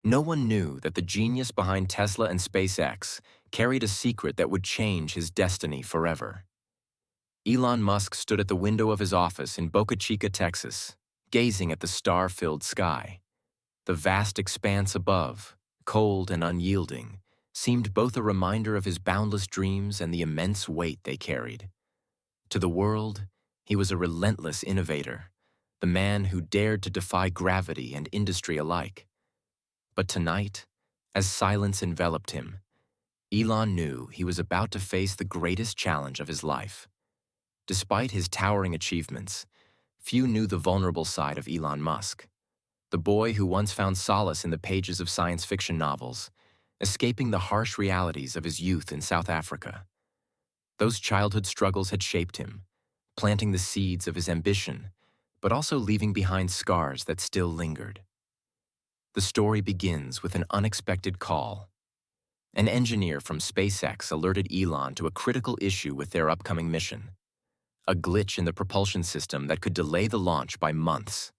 No one knew that the genius behind Tesla and SpaceX carried a secret that would change his destiny forever. Elon Musk stood at the window of his office in Boca Chica, Texas, gazing at the star-filled sky. The vast expanse above, cold and unyielding, seemed both a reminder of his boundless dreams and the immense weight they carried. To the world, he was a relentless innovator, the man who dared to defy gravity and industry alike. But tonight, as silence enveloped him, Elon knew he was about to face the greatest challenge of his life. Despite his towering achievements, few knew the vulnerable side of Elon Musk, the boy who once found solace in the pages of science fiction novels, escaping the harsh realities of his youth in South Africa. Those childhood struggles had shaped him, planting the seeds of his ambition, but also leaving behind scars that still lingered. The story begins with an unexpected call. An engineer from SpaceX alerted Elon to a critical issue with their upcoming mission, a glitch in the propulsion system that could delay the launch by months.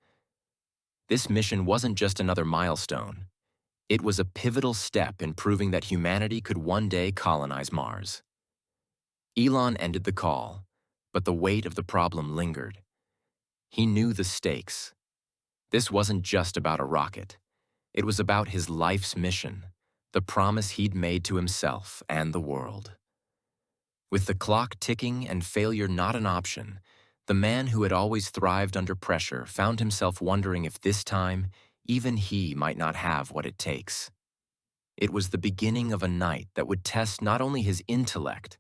This mission wasn't just another milestone. It was a pivotal step in proving that humanity could one day colonize Mars. Elon ended the call, but the weight of the problem lingered. He knew the stakes. This wasn't just about a rocket. It was about his life's mission, the promise he'd made to himself and the world. With the clock ticking and failure not an option, the man who had always thrived under pressure found himself wondering if this time, even he might not have what it takes. It was the beginning of a night that would test not only his intellect,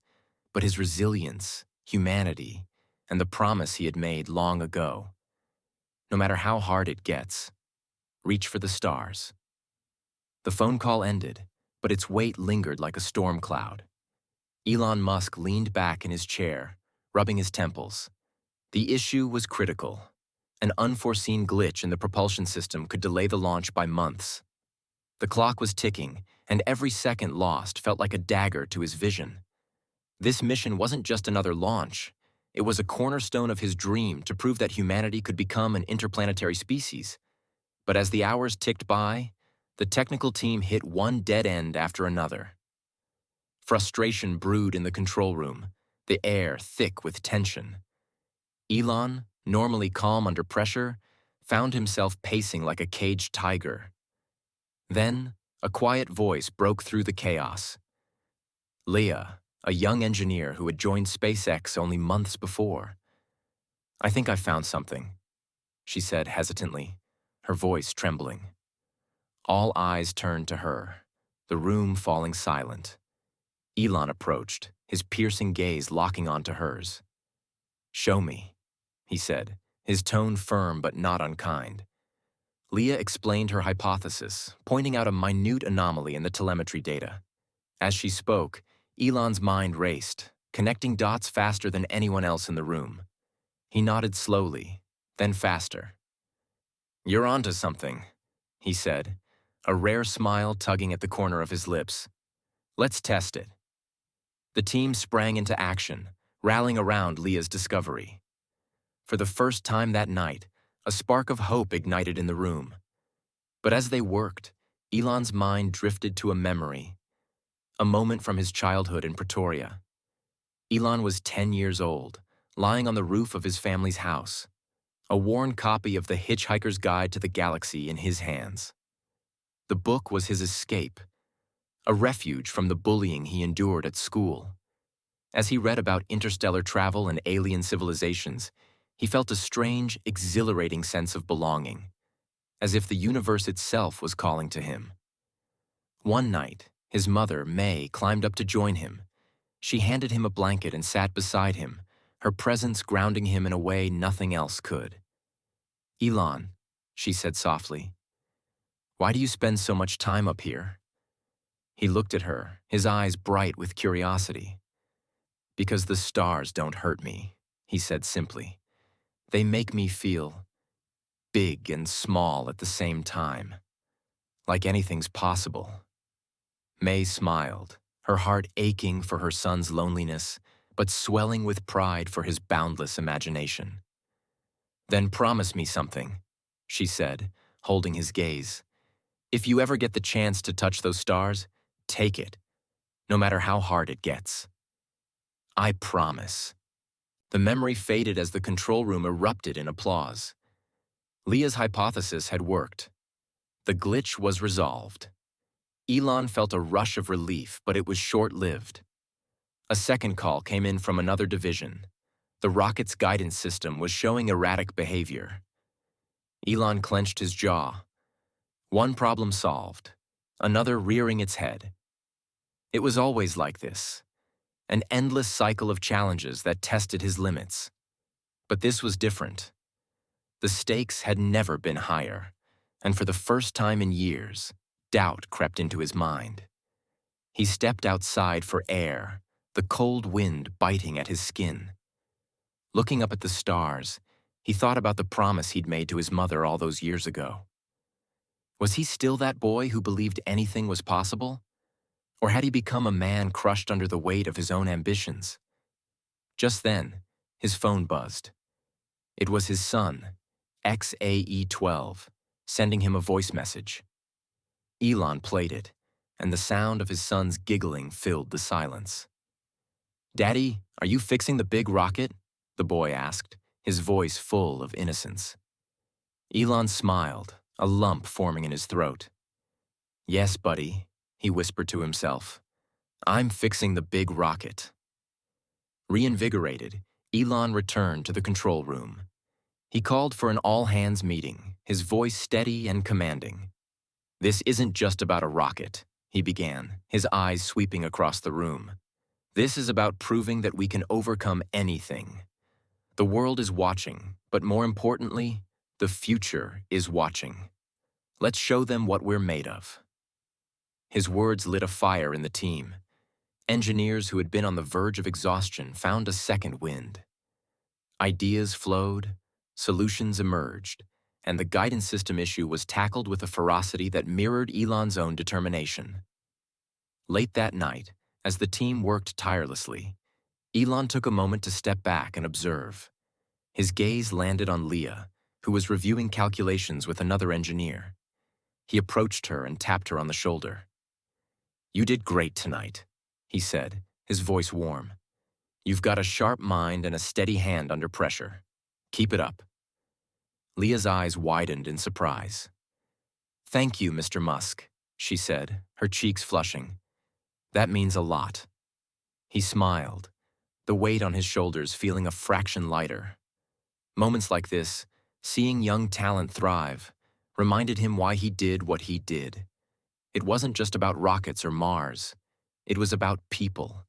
but his resilience, humanity, and the promise he had made long ago. No matter how hard it gets, reach for the stars. The phone call ended, but its weight lingered like a storm cloud. Elon Musk leaned back in his chair, rubbing his temples. The issue was critical. An unforeseen glitch in the propulsion system could delay the launch by months. The clock was ticking, and every second lost felt like a dagger to his vision. This mission wasn't just another launch. It was a cornerstone of his dream to prove that humanity could become an interplanetary species. But as the hours ticked by, the technical team hit one dead end after another. Frustration brewed in the control room, the air thick with tension. Elon, normally calm under pressure, found himself pacing like a caged tiger. Then, a quiet voice broke through the chaos. Leah, a young engineer who had joined SpaceX only months before. "I think I found something," she said hesitantly, her voice trembling. All eyes turned to her, the room falling silent. Elon approached, his piercing gaze locking onto hers. "Show me," he said, his tone firm but not unkind. Leah explained her hypothesis, pointing out a minute anomaly in the telemetry data. As she spoke, Elon's mind raced, connecting dots faster than anyone else in the room. He nodded slowly, then faster. "You're onto something," he said, a rare smile tugging at the corner of his lips. "Let's test it." The team sprang into action, rallying around Leah's discovery. For the first time that night, a spark of hope ignited in the room. But as they worked, Elon's mind drifted to a memory, a moment from his childhood in Pretoria. Elon was 10 years old, lying on the roof of his family's house, a worn copy of The Hitchhiker's Guide to the Galaxy in his hands. The book was his escape, a refuge from the bullying he endured at school. As he read about interstellar travel and alien civilizations, he felt a strange, exhilarating sense of belonging, as if the universe itself was calling to him. One night, his mother, May, climbed up to join him. She handed him a blanket and sat beside him, her presence grounding him in a way nothing else could. "Elon," she said softly, "why do you spend so much time up here?" He looked at her, his eyes bright with curiosity. "Because the stars don't hurt me," he said simply. "They make me feel big and small at the same time, like anything's possible." May smiled, her heart aching for her son's loneliness, but swelling with pride for his boundless imagination. "Then promise me something," she said, holding his gaze. If you ever get the chance to touch those stars, take it, no matter how hard it gets. I promise. The memory faded as the control room erupted in applause. Leah's hypothesis had worked. The glitch was resolved. Elon felt a rush of relief, but it was short-lived. A second call came in from another division. The rocket's guidance system was showing erratic behavior. Elon clenched his jaw. One problem solved, another rearing its head. It was always like this, an endless cycle of challenges that tested his limits. But this was different. The stakes had never been higher, and for the first time in years, doubt crept into his mind. He stepped outside for air, the cold wind biting at his skin. Looking up at the stars, he thought about the promise he'd made to his mother all those years ago. Was he still that boy who believed anything was possible? Or had he become a man crushed under the weight of his own ambitions? Just then, his phone buzzed. It was his son, XAE-12, sending him a voice message. Elon played it, and the sound of his son's giggling filled the silence. "Daddy, are you fixing the big rocket?" the boy asked, his voice full of innocence. Elon smiled, a lump forming in his throat. "Yes, buddy," he whispered to himself. "I'm fixing the big rocket." Reinvigorated, Elon returned to the control room. He called for an all-hands meeting, his voice steady and commanding. "This isn't just about a rocket," he began, his eyes sweeping across the room. "This is about proving that we can overcome anything. The world is watching, but more importantly, the future is watching. Let's show them what we're made of." His words lit a fire in the team. Engineers who had been on the verge of exhaustion found a second wind. Ideas flowed, solutions emerged, and the guidance system issue was tackled with a ferocity that mirrored Elon's own determination. Late that night, as the team worked tirelessly, Elon took a moment to step back and observe. His gaze landed on Leah, who was reviewing calculations with another engineer. He approached her and tapped her on the shoulder. "You did great tonight," he said, his voice warm. "You've got a sharp mind and a steady hand under pressure. Keep it up." Leah's eyes widened in surprise. "Thank you, Mr. Musk," she said, her cheeks flushing. "That means a lot." He smiled, the weight on his shoulders feeling a fraction lighter. Moments like this, seeing young talent thrive, reminded him why he did what he did. It wasn't just about rockets or Mars. It was about people,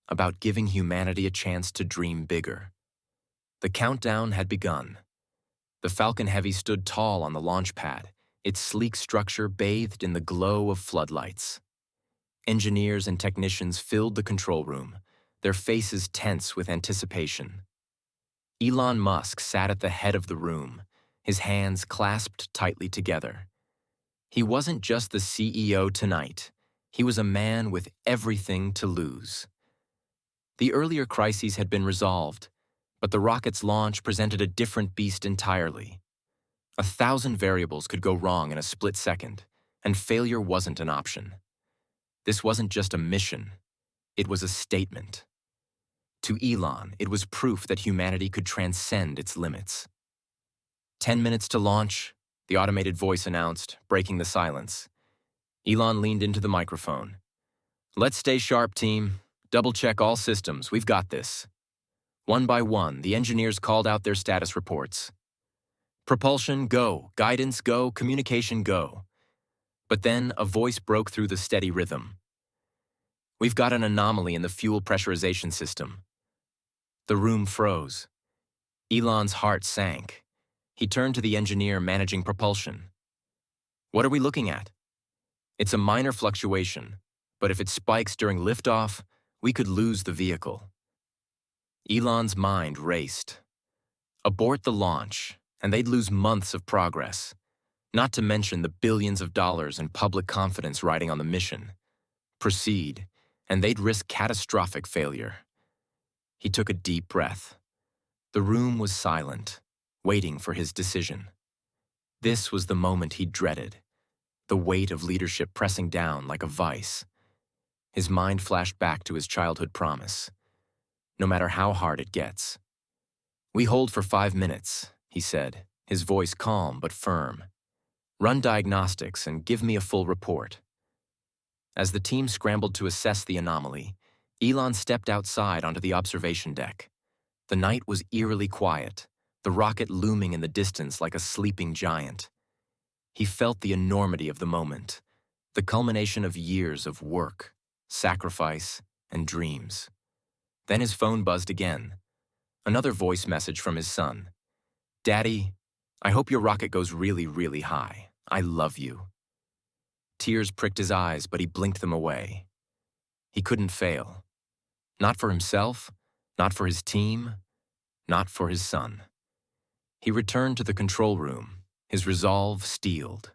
about giving humanity a chance to dream bigger. The countdown had begun. The Falcon Heavy stood tall on the launch pad, its sleek structure bathed in the glow of floodlights. Engineers and technicians filled the control room, their faces tense with anticipation. Elon Musk sat at the head of the room, his hands clasped tightly together. He wasn't just the CEO tonight. He was a man with everything to lose. The earlier crises had been resolved, but the rocket's launch presented a different beast entirely. 1,000 variables could go wrong in a split second, and failure wasn't an option. This wasn't just a mission. It was a statement. To Elon, it was proof that humanity could transcend its limits. 10 minutes to launch, the automated voice announced, breaking the silence. Elon leaned into the microphone. "Let's stay sharp, team. Double-check all systems. We've got this." One by one, the engineers called out their status reports. Propulsion, go. Guidance, go. Communication, go. But then a voice broke through the steady rhythm. "We've got an anomaly in the fuel pressurization system." The room froze. Elon's heart sank. He turned to the engineer managing propulsion. "What are we looking at?" "It's a minor fluctuation, but if it spikes during liftoff, we could lose the vehicle." Elon's mind raced. Abort the launch, and they'd lose months of progress, not to mention the billions of dollars and public confidence riding on the mission. Proceed, and they'd risk catastrophic failure. He took a deep breath. The room was silent, waiting for his decision. This was the moment he dreaded. the weight of leadership pressing down like a vice. His mind flashed back to his childhood promise. No matter how hard it gets. "We hold for 5 minutes," he said, his voice calm but firm. "Run diagnostics and give me a full report." As the team scrambled to assess the anomaly, Elon stepped outside onto the observation deck. The night was eerily quiet, the rocket looming in the distance like a sleeping giant. He felt the enormity of the moment, the culmination of years of work, sacrifice, and dreams. Then his phone buzzed again. Another voice message from his son. "Daddy, I hope your rocket goes really, really high. I love you." Tears pricked his eyes, but he blinked them away. He couldn't fail. Not for himself, not for his team, not for his son. He returned to the control room, his resolve steeled.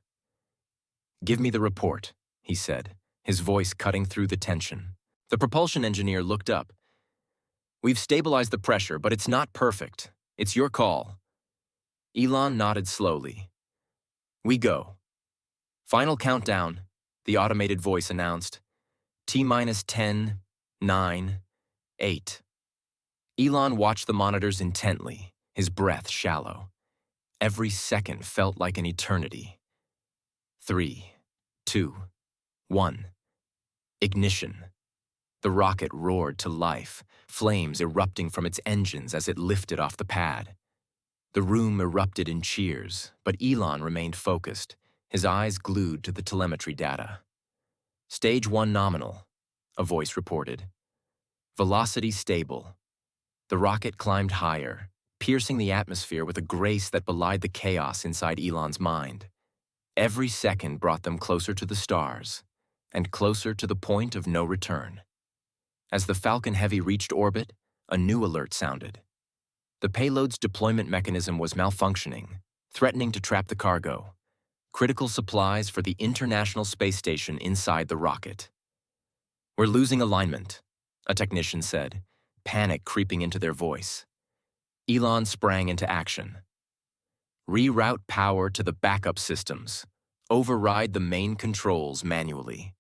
"Give me the report," he said, his voice cutting through the tension. The propulsion engineer looked up. "We've stabilized the pressure, but it's not perfect. It's your call." Elon nodded slowly. "We go." "Final countdown," the automated voice announced. T-minus 10, 9, 8. Elon watched the monitors intently, his breath shallow. Every second felt like an eternity. 3, 2, 1. Ignition. The rocket roared to life, flames erupting from its engines as it lifted off the pad. The room erupted in cheers, but Elon remained focused, his eyes glued to the telemetry data. "Stage 1 nominal," a voice reported. "Velocity stable." The rocket climbed higher, piercing the atmosphere with a grace that belied the chaos inside Elon's mind. Every second brought them closer to the stars, and closer to the point of no return. As the Falcon Heavy reached orbit, a new alert sounded. The payload's deployment mechanism was malfunctioning, threatening to trap the cargo. Critical supplies for the International Space Station inside the rocket. "We're losing alignment," a technician said, panic creeping into their voice. Elon sprang into action. "Reroute power to the backup systems. Override the main controls manually."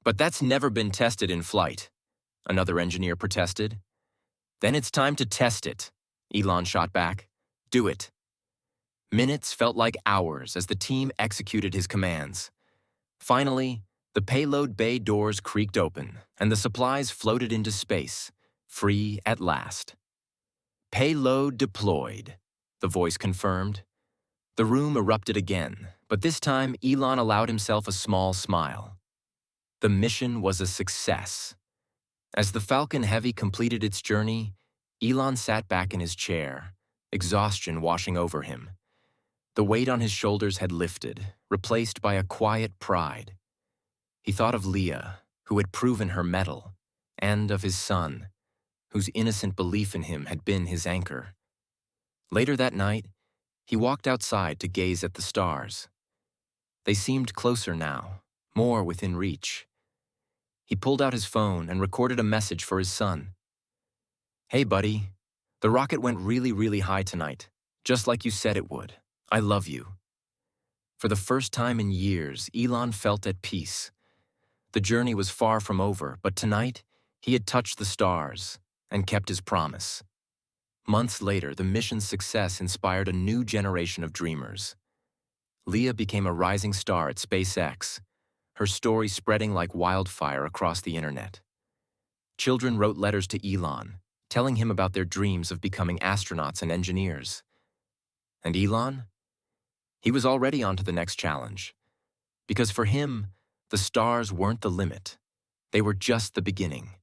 "But that's never been tested in flight," another engineer protested. "Then it's time to test it," Elon shot back. "Do it." Minutes felt like hours as the team executed his commands. Finally, the payload bay doors creaked open, and the supplies floated into space, free at last. "Payload deployed," the voice confirmed. The room erupted again, but this time Elon allowed himself a small smile. The mission was a success. As the Falcon Heavy completed its journey, Elon sat back in his chair, exhaustion washing over him. The weight on his shoulders had lifted, replaced by a quiet pride. He thought of Leah, who had proven her mettle, and of his son, whose innocent belief in him had been his anchor. Later that night, he walked outside to gaze at the stars. They seemed closer now, more within reach. He pulled out his phone and recorded a message for his son. "Hey, buddy. The rocket went really, really high tonight, just like you said it would. I love you." For the first time in years, Elon felt at peace. The journey was far from over, but tonight, he had touched the stars and kept his promise. Months later, the mission's success inspired a new generation of dreamers. Leah became a rising star at SpaceX, her story spreading like wildfire across the internet. Children wrote letters to Elon, telling him about their dreams of becoming astronauts and engineers. And Elon? He was already on to the next challenge. Because for him, the stars weren't the limit. They were just the beginning.